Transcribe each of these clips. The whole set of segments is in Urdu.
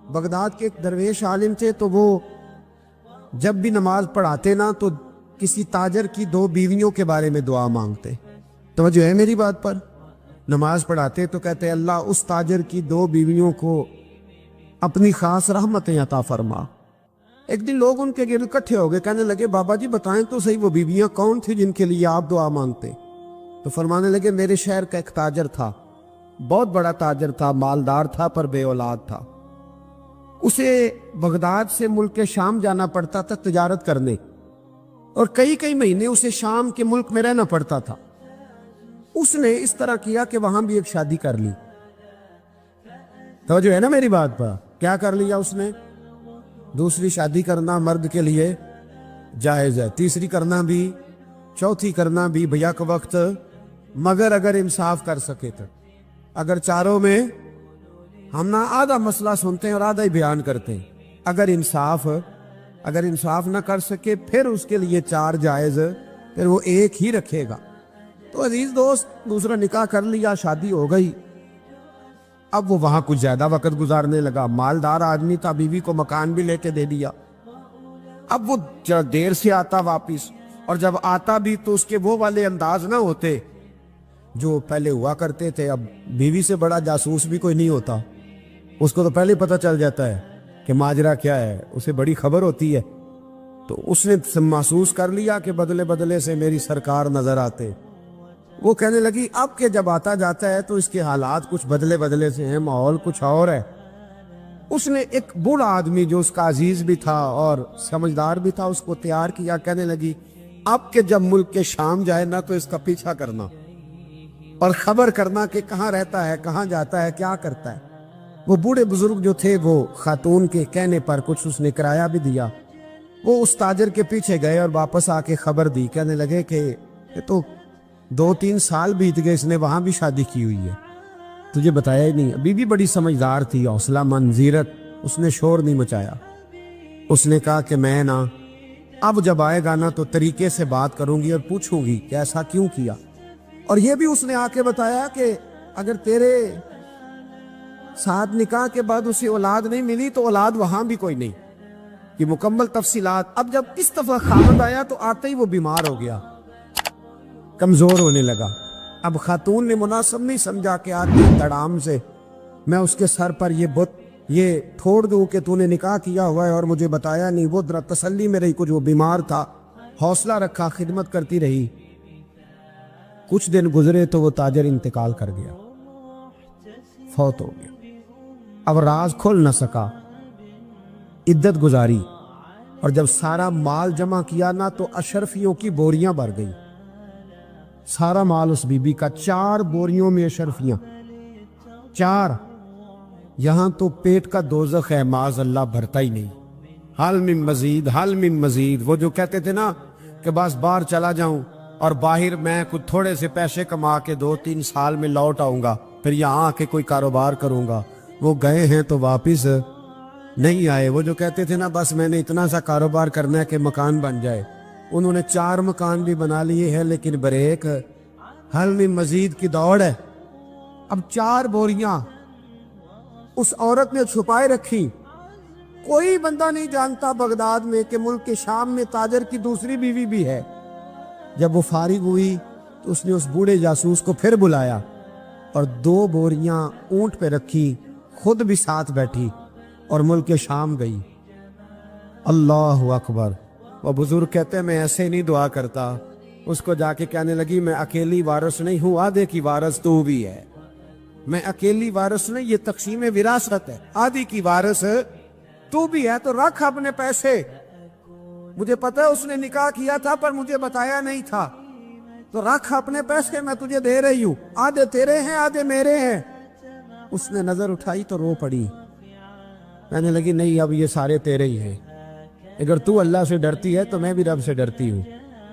بغداد کے ایک درویش عالم تھے، تو وہ جب بھی نماز پڑھاتے نا تو کسی تاجر کی 2 بیویوں کے بارے میں دعا مانگتے۔ توجہ ہے میری بات پر؟ نماز پڑھاتے تو کہتے اللہ اس تاجر کی 2 بیویوں کو اپنی خاص رحمتیں عطا فرما۔ ایک دن لوگ ان کے گرد اکٹھے ہو گئے، کہنے لگے بابا جی بتائیں تو صحیح وہ بیویاں کون تھی جن کے لیے آپ دعا مانگتے؟ تو فرمانے لگے میرے شہر کا ایک تاجر تھا، بہت بڑا تاجر تھا، مالدار تھا پر بے اولاد تھا۔ اسے بغداد سے ملک شام جانا پڑتا تھا تجارت کرنے، اور کئی مہینے اسے شام کے ملک میں رہنا پڑتا تھا۔ اس نے اس طرح کیا کہ وہاں بھی ایک شادی کر لی۔ تو جو ہے نا میری بات پر، کیا کر لیا اس نے؟ دوسری شادی کرنا مرد کے لیے جائز ہے، تیسری کرنا بھی، چوتھی کرنا بھی بھیا کے وقت، مگر اگر انصاف کر سکے تو۔ اگر چاروں میں ہم نہ آدھا مسئلہ سنتے ہیں اور آدھا ہی بیان کرتے ہیں، اگر انصاف نہ کر سکے پھر اس کے لیے 4 جائز، پھر وہ ایک ہی رکھے گا۔ تو عزیز دوست دوسرا نکاح کر لیا، شادی ہو گئی۔ اب وہ وہاں کچھ زیادہ وقت گزارنے لگا، مالدار آدمی تھا، بیوی کو مکان بھی لے کے دے دیا۔ اب وہ دیر سے آتا واپس، اور جب آتا بھی تو اس کے وہ والے انداز نہ ہوتے جو پہلے ہوا کرتے تھے۔ اب بیوی سے بڑا جاسوس بھی کوئی نہیں ہوتا، اس کو تو پہلے پتہ چل جاتا ہے کہ ماجرا کیا ہے، اسے بڑی خبر ہوتی ہے۔ تو اس نے محسوس کر لیا کہ بدلے بدلے سے میری سرکار نظر آتے۔ وہ کہنے لگی اب کہ جب آتا جاتا ہے تو اس کے حالات کچھ بدلے بدلے سے ہیں، ماحول کچھ اور ہے۔ اس نے ایک بوڑھا آدمی جو اس کا عزیز بھی تھا اور سمجھدار بھی تھا اس کو تیار کیا، کہنے لگی اب کہ جب ملک کے شام جائے نا تو اس کا پیچھا کرنا اور خبر کرنا کہ کہاں رہتا ہے، کہاں جاتا ہے، کیا کرتا ہے۔ وہ بوڑھے بزرگ جو تھے وہ خاتون کے کہنے پر کچھ اس نے کرایہ بھی دیا، وہ اس تاجر کے پیچھے گئے اور واپس آ کے خبر دی، کہنے لگے کہ یہ تو 2-3 سال بیت گئے، اس نے وہاں بھی شادی کی ہوئی ہے، تجھے بتایا ہی نہیں۔ ابھی بھی بڑی سمجھدار تھی، حوصلہ مند، زیرت، اس نے شور نہیں مچایا۔ اس نے کہا کہ میں نا اب جب آئے گا نا تو طریقے سے بات کروں گی اور پوچھوں گی کہ ایسا کیوں کیا۔ اور یہ بھی اس نے آ کے بتایا کہ اگر تیرے ساتھ نکاح کے بعد اسے اولاد نہیں ملی تو اولاد وہاں بھی کوئی نہیں، یہ مکمل تفصیلات۔ اب جب اس دفعہ خامد آیا تو آتے ہی وہ بیمار ہو گیا، کمزور ہونے لگا۔ اب خاتون نے مناسب نہیں سمجھا کہ آدمی تڑام سے میں اس کے سر پر یہ بت یہ ٹھوڑ دوں کہ تو نے نکاح کیا ہوا ہے اور مجھے بتایا نہیں۔ وہ ذرا تسلی میں رہی، کچھ وہ بیمار تھا، حوصلہ رکھا، خدمت کرتی رہی۔ کچھ دن گزرے تو وہ تاجر انتقال کر گیا، فوت ہو گیا۔ اب راز کھل نہ سکا، عدت گزاری، اور جب سارا مال جمع کیا نا تو اشرفیوں کی بوریاں بھر گئی۔ سارا مال اس بی بی کا، 4 بوریوں میں اشرفیاں، 4۔ یہاں تو پیٹ کا دوزخ ہے، معاذ اللہ بھرتا ہی نہیں۔ حل من مزید، حل من مزید۔ وہ جو کہتے تھے نا کہ بس باہر چلا جاؤں اور باہر میں کچھ تھوڑے سے پیسے کما کے 2-3 سال میں لوٹ آؤں گا، پھر یہاں آ کے کوئی کاروبار کروں گا، وہ گئے ہیں تو واپس نہیں آئے۔ وہ جو کہتے تھے نا بس میں نے اتنا سا کاروبار کرنا ہے کہ مکان بن جائے، انہوں نے 4 مکان بھی بنا لیے ہیں، لیکن بریک حل میں مزید کی دوڑ ہے۔ اب 4 بوریاں اس عورت نے چھپائے رکھی، کوئی بندہ نہیں جانتا بغداد میں کہ ملک کے شام میں تاجر کی دوسری بیوی بھی ہے۔ جب وہ فارغ ہوئی تو اس نے اس بوڑھے جاسوس کو پھر بلایا اور 2 بوریاں اونٹ پہ رکھی، خود بھی ساتھ بیٹھی اور ملک شام گئی۔ اللہ اکبر۔ وہ بزرگ کہتے ہیں میں ایسے نہیں دعا کرتا، اس کو جا کے کہنے لگی میں اکیلی وارث نہیں ہوں، آدھے کی وارث تو بھی ہے، میں اکیلی وارث نہیں، یہ تقسیم وراثت ہے، آدھی کی وارث تو بھی ہے، تو رکھ اپنے پیسے، مجھے پتہ ہے اس نے نکاح کیا تھا پر مجھے بتایا نہیں تھا، تو رکھ اپنے پیسے، میں تجھے دے رہی ہوں، آدھے تیرے ہیں آدھے میرے ہیں۔ اس نے نظر اٹھائی تو رو پڑی، کہنے لگی نہیں اب یہ سارے تیرے ہی ہیں، اگر تو اللہ سے ڈرتی ہے تو میں بھی رب سے ڈرتی ہوں،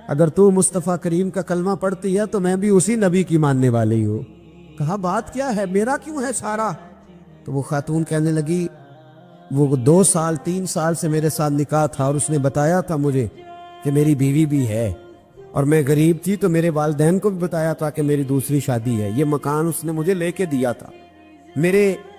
اگر تو مصطفیٰ کریم کا کلمہ پڑھتی ہے تو میں بھی اسی نبی کی ماننے والی ہوں۔ کہا بات کیا ہے، میرا کیوں ہے سارا؟ تو وہ خاتون کہنے لگی وہ 2 سال 3 سال سے میرے ساتھ نکاح تھا اور اس نے بتایا تھا مجھے کہ میری بیوی بھی ہے، اور میں غریب تھی تو میرے والدین کو بھی بتایا تھا کہ میری دوسری شادی ہے، یہ مکان اس نے مجھے لے کے دیا تھا، میرے